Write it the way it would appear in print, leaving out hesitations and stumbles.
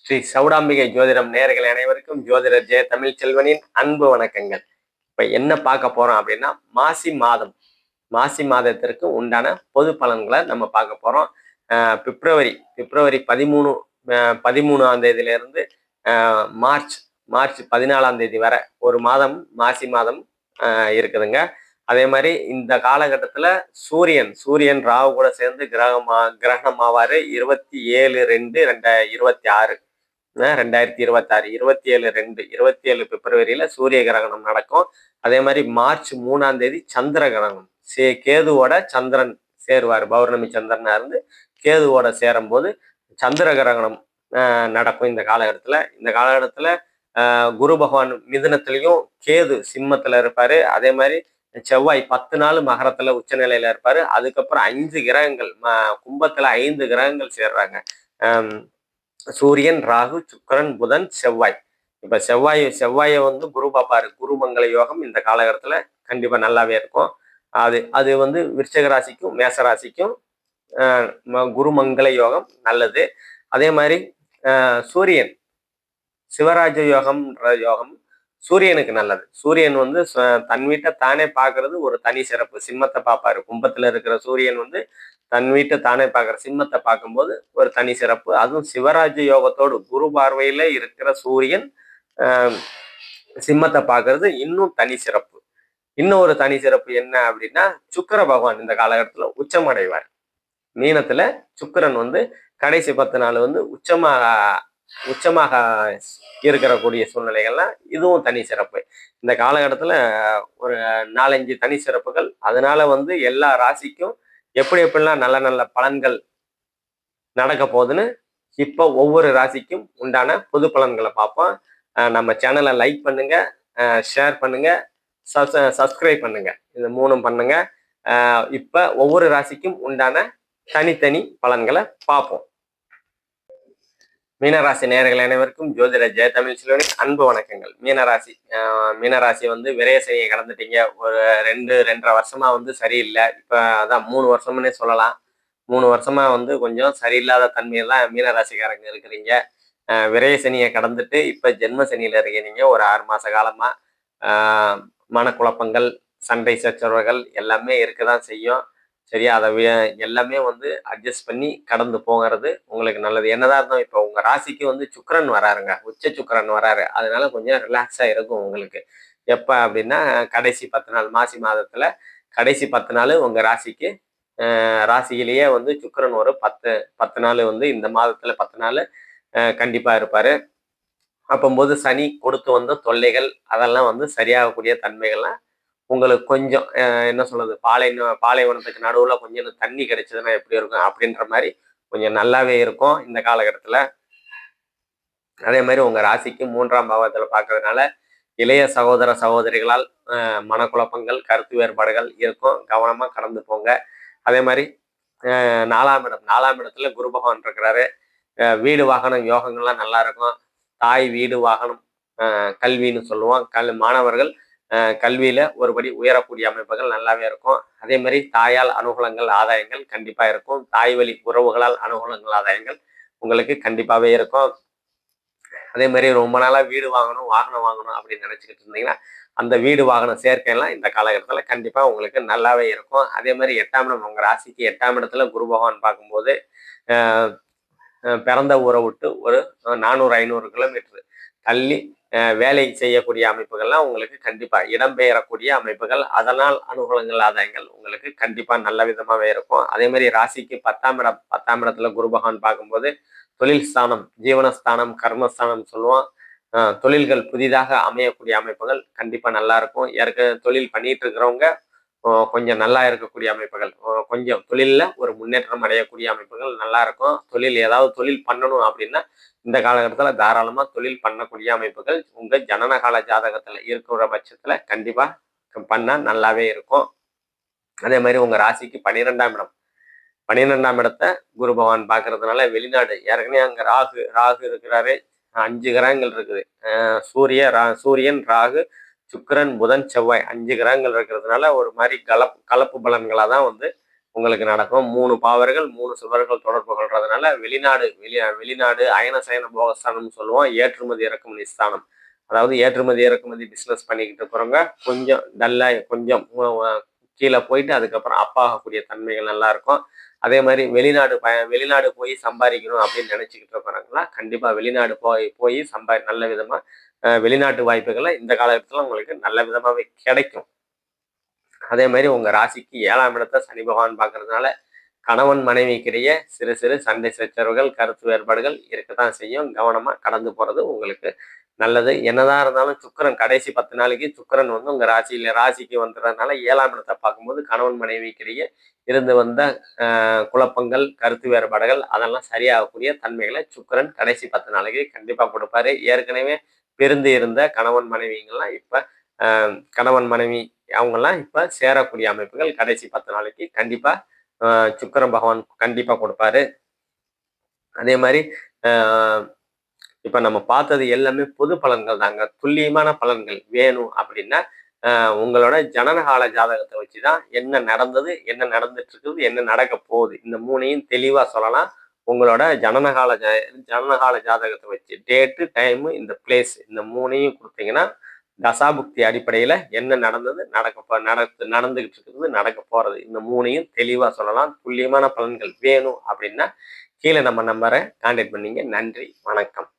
ஸ்ரீ சௌடாம்பிகை ஜோதிடம் நேயர்கள் அனைவருக்கும் ஜோதிடர் ஜெய தமிழ் செல்வனின் அன்பு வணக்கங்கள். இப்ப என்ன பார்க்க போறோம் அப்படின்னா, மாசி மாதம் மாசி மாதத்திற்கு உண்டான பொது பலன்களை நம்ம பார்க்க போறோம். பிப்ரவரி 13ஆம் தேதியிலிருந்து மார்ச் மார்ச் 14ஆம் தேதி வரை ஒரு மாதம் மாசி மாதம் இருக்குதுங்க. அதே மாதிரி இந்த காலகட்டத்துல சூரியன் ராகு கூட சேர்ந்து கிரகணமாவாரு 27/2/2026 2026 27 பிப்ரவரியில சூரிய கிரகணம் நடக்கும். அதே மாதிரி மார்ச் 3ஆம் தேதி சந்திர கிரகணம் கேதுவோட சந்திரன் சேருவார். பௌர்ணமி சந்திரனா இருந்து கேதுவோட சேரும் போது சந்திர கிரகணம் நடக்கும். இந்த காலகட்டத்துல குரு பகவான் மிதுனத்திலையும் கேது சிம்மத்துல இருப்பாரு. அதே மாதிரி செவ்வாய் 10 நாள் மகரத்துல உச்ச நிலையில இருப்பாரு. அதுக்கப்புறம் 5 கிரகங்கள் கும்பத்துல 5 கிரகங்கள் சேர்றாங்க. சூரியன், ராகு, சுக்கிரன், புதன், செவ்வாய். இப்ப செவ்வாயை வந்து குரு பார்ப்பாரு. குருமங்கள யோகம் இந்த காலகட்டத்துல கண்டிப்பா நல்லாவே இருக்கும். அது வந்து விருச்சக ராசிக்கும் மேச ராசிக்கும் குருமங்கள யோகம் நல்லது. அதே மாதிரி சூரியன் சிவராஜ யோகம் சூரியனுக்கு நல்லது. சூரியன் வந்து தன் வீட்டை தானே பார்க்கறது ஒரு தனி சிறப்பு. சிம்மத்தை பார்ப்பாரு. கும்பத்துல இருக்கிற சூரியன் வந்து தன் வீட்டை தானே பார்க்குற சிம்மத்தை பார்க்கும்போது ஒரு தனி சிறப்பு. அதுவும் சிவராஜ யோகத்தோடு குரு பார்வையில இருக்கிற சூரியன் சிம்மத்தை பார்க்கறது இன்னும் தனி சிறப்பு. இன்னும் ஒரு தனி சிறப்பு என்ன அப்படின்னா, சுக்கிர பகவான் இந்த காலகட்டத்துல உச்சமடைவார். மீனத்துல சுக்கிரன் வந்து கடைசி 10 நாள் வந்து உச்சமாக இருக்கக்கூடிய சூழ்நிலைகள்லாம் இதுவும் தனி சிறப்பு. இந்த காலகட்டத்துல ஒரு 4-5 தனி சிறப்புகள். அதனால வந்து எல்லா ராசிக்கும் எப்படிலாம் நல்ல நல்ல பலன்கள் நடக்க போகுதுன்னு இப்போ ஒவ்வொரு ராசிக்கும் உண்டான பொது பலன்களை பார்ப்போம். நம்ம சேனலை லைக் பண்ணுங்க, ஷேர் பண்ணுங்க, சப்ஸ்கிரைப் பண்ணுங்க. இது 3 பண்ணுங்க. இப்ப ஒவ்வொரு ராசிக்கும் உண்டான தனித்தனி பலன்களை பார்ப்போம். மீனராசி நேயர்கள் அனைவருக்கும் ஜோதிடர் ஜெய தமிழ் செல்வனின் அன்பு வணக்கங்கள். மீனராசி வந்து விரயசனியை கடந்துட்டீங்க. ஒரு 2-2.5 வருஷமா வந்து சரியில்லை. இப்ப அதான் 3 வருஷம்னே சொல்லலாம். 3 வருஷமா வந்து கொஞ்சம் சரியில்லாத தன்மையெல்லாம் மீனராசிக்காரங்க இருக்கிறீங்க. விரயசனியை கடந்துட்டு இப்ப ஜென்ம சனியில இருக்கிறீங்க. ஒரு 6 மாச காலமா மனக்குழப்பங்கள், சண்டை சச்சரவுகள் எல்லாமே இருக்கதான் செய்யும். சரியா? அதை எல்லாமே வந்து அட்ஜஸ்ட் பண்ணி கடந்து போகிறது உங்களுக்கு நல்லது. என்னதான் இருந்தாலும் இப்போ உங்க ராசிக்கு வந்து சுக்கிரன் வராருங்க, உச்ச சுக்கிரன் வராரு. அதனால கொஞ்சம் ரிலாக்ஸா இருக்கும் உங்களுக்கு. எப்ப அப்படின்னா கடைசி 10 நாள் மாசி மாதத்துல கடைசி 10 நாள் உங்க ராசிக்கு ராசியிலேயே வந்து சுக்கிரன் ஒரு 10 நாள் வந்து இந்த மாதத்துல 10 நாள் கண்டிப்பா இருப்பாரு. அப்போது சனி கொடுத்து வந்த தொல்லைகள் அதெல்லாம் வந்து சரியாகக்கூடிய தன்மைகள்லாம் உங்களுக்கு கொஞ்சம் என்ன சொல்றது, பாலைவனத்துக்கு நடுவுல கொஞ்சம் தண்ணி கிடைச்சதுன்னா எப்படி இருக்கும் அப்படின்ற மாதிரி கொஞ்சம் நல்லாவே இருக்கும் இந்த காலகட்டத்துல. அதே மாதிரி உங்க ராசிக்கு 3ஆம் பாவத்துல பார்க்கறதுனால இளைய சகோதர சகோதரிகளால் மனக்குழப்பங்கள், கருத்து வேறுபாடுகள் இருக்கும். கவனமா கடந்து போங்க. அதே மாதிரி 4ஆம் இடத்துல குரு பகவான் இருக்கிறாரு. வீடு வாகனம் யோகங்கள்லாம் நல்லா இருக்கும். தாய் வீடு வாகனம் கல்வின்னு சொல்லுவோம். மாணவர்கள் கல்வியில ஒருபடி உயரக்கூடிய அமைப்புகள் நல்லாவே இருக்கும். அதே மாதிரி தாயால் அனுகூலங்கள், ஆதாயங்கள் கண்டிப்பா இருக்கும். தாய் வழி உறவுகளால் அனுகூலங்கள், ஆதாயங்கள் உங்களுக்கு கண்டிப்பாவே இருக்கும். அதே மாதிரி ரொம்ப நாளா வீடு வாங்கணும், வாகனம் வாங்கணும் அப்படின்னு நினைச்சுக்கிட்டு இருந்தீங்கன்னா அந்த வீடு வாகன சேர்க்கையெல்லாம் இந்த காலகட்டத்துல கண்டிப்பா உங்களுக்கு நல்லாவே இருக்கும். அதே மாதிரி 8ஆம் இடம், உங்க ராசிக்கு 8ஆம் இடத்துல குரு பகவான் பார்க்கும்போது பிறந்த ஊரை விட்டு ஒரு 400-500 கிலோமீட்டர் தள்ளி வேலை செய்யக்கூடிய அமைப்புகள்லாம் உங்களுக்கு கண்டிப்பா இடம்பெயரக்கூடிய அமைப்புகள், அதனால் அனுகூலங்கள், ஆதாயங்கள் உங்களுக்கு கண்டிப்பா நல்ல விதமாவே இருக்கும். அதே மாதிரி ராசிக்கு 10ஆம் இடத்துல குரு பகவான் பார்க்கும்போது தொழில் ஸ்தானம், ஜீவனஸ்தானம், கர்மஸ்தானம் சொல்லுவோம். தொழில்கள் புதிதாக அமையக்கூடிய அமைப்புகள் கண்டிப்பா நல்லா இருக்கும். தொழில் பண்ணிட்டு இருக்கிறவங்க கொஞ்சம் நல்லா இருக்கக்கூடிய அமைப்புகள், கொஞ்சம் தொழில்ல ஒரு முன்னேற்றம் அடையக்கூடிய அமைப்புகள் நல்லா இருக்கும். ஏதாவது தொழில் பண்ணணும் அப்படின்னா இந்த காலகட்டத்துல தாராளமா தொழில் பண்ணக்கூடிய அமைப்புகள் உங்க ஜனனகால ஜாதகத்துல இருக்கிற பட்சத்துல கண்டிப்பா பண்ணா நல்லாவே இருக்கும். அதே மாதிரி உங்க ராசிக்கு 12ஆம் இடத்தை குரு பகவான் பார்க்கறதுனால வெளிநாடு, ஏற்கனவே அங்க ராகு இருக்கிறாரு. 5 கிரகங்கள் இருக்குது. சூரியன், ராகு, சுக்கிரன், புதன், செவ்வாய் 5 கிரகங்கள் இருக்கிறதுனால ஒரு மாதிரி கலப்பு பலன்களா தான் வந்து உங்களுக்கு நடக்கும். 3 பாவர்கள் 3 சுவர்கள் தொடர்பு கொள்றதுனால வெளிநாடு அயன சயன போகஸ்தானம்னு சொல்லுவோம். ஏற்றுமதி இறக்குமதி ஸ்தானம். அதாவது ஏற்றுமதி இறக்குமதி பிசினஸ் பண்ணிக்கிட்டு இருக்கிறவங்க கொஞ்சம் டல்லா கொஞ்சம் கீழே போயிட்டு அதுக்கப்புறம் அப் ஆகக்கூடிய தன்மைகள் நல்லா இருக்கும். அதே மாதிரி வெளிநாடு போய் சம்பாதிக்கணும் அப்படின்னு நினைச்சுக்கிட்டு இருக்கிறவங்களாம் கண்டிப்பா வெளிநாடு போய் நல்ல விதமா வெளிநாட்டு வாய்ப்புகளை இந்த காலகட்டத்தில் உங்களுக்கு நல்ல விதமாவே கிடைக்கும். அதே மாதிரி உங்க ராசிக்கு 7ஆம் இடத்தை சனி பகவான் பார்க்கறதுனால கணவன் மனைவிக்கிடையே சிறு சிறு சண்டை சச்சரவுகள் கருத்து வேறுபாடுகள் இருக்கத்தான் செய்யும். கவனமா கடந்து போறது உங்களுக்கு நல்லது. என்னதான் இருந்தாலும் சுக்கிரன் கடைசி 10 நாளைக்கு சுக்கிரன் வந்து உங்க ராசிக்கு வந்துடுறதுனால 7ஆம் இடத்தை பார்க்கும்போது கணவன் மனைவிக்கிடையே இருந்து வந்த குழப்பங்கள் கருத்து வேறுபாடுகள் அதெல்லாம் சரியாகக்கூடிய தன்மைகளை சுக்கிரன் கடைசி 10 நாளைக்கு கண்டிப்பா கொடுப்பாரு. ஏற்கனவே பிரிந்து இருந்த கணவன் மனைவிங்கெல்லாம் இப்ப கணவன் மனைவி அவங்கெல்லாம் இப்ப சேரக்கூடிய அமைப்புகள் கடைசி 10 நாளைக்கு கண்டிப்பா சுக்கிரன் பகவான் கண்டிப்பா கொடுப்பாரு. அதே மாதிரி இப்ப நம்ம பார்த்தது எல்லாமே பொது பலன்கள் தாங்க. துல்லியமான பலன்கள் வேணும் அப்படின்னா உங்களோட ஜனனகால ஜாதகத்தை வச்சுதான் என்ன நடந்தது, என்ன நடந்துட்டு இருக்குது, என்ன நடக்க போகுது, இந்த 3ஐயும் தெளிவா சொல்லலாம். உங்களோட ஜனனகால ஜாதகத்தை வச்சு டேட்டு டைமு இந்த பிளேஸ் இந்த 3ஐயும் கொடுத்தீங்கன்னா தசாபுக்தி அடிப்படையில என்ன நடந்தது நடந்துகிட்டு இருக்குது நடக்க போறது இந்த 3ஐயும் தெளிவா சொல்லலாம். துல்லியமான பலன்கள் வேணும் அப்படின்னா கீழே நம்ம நம்பரை கான்டாக்ட் பண்ணீங்க. நன்றி, வணக்கம்.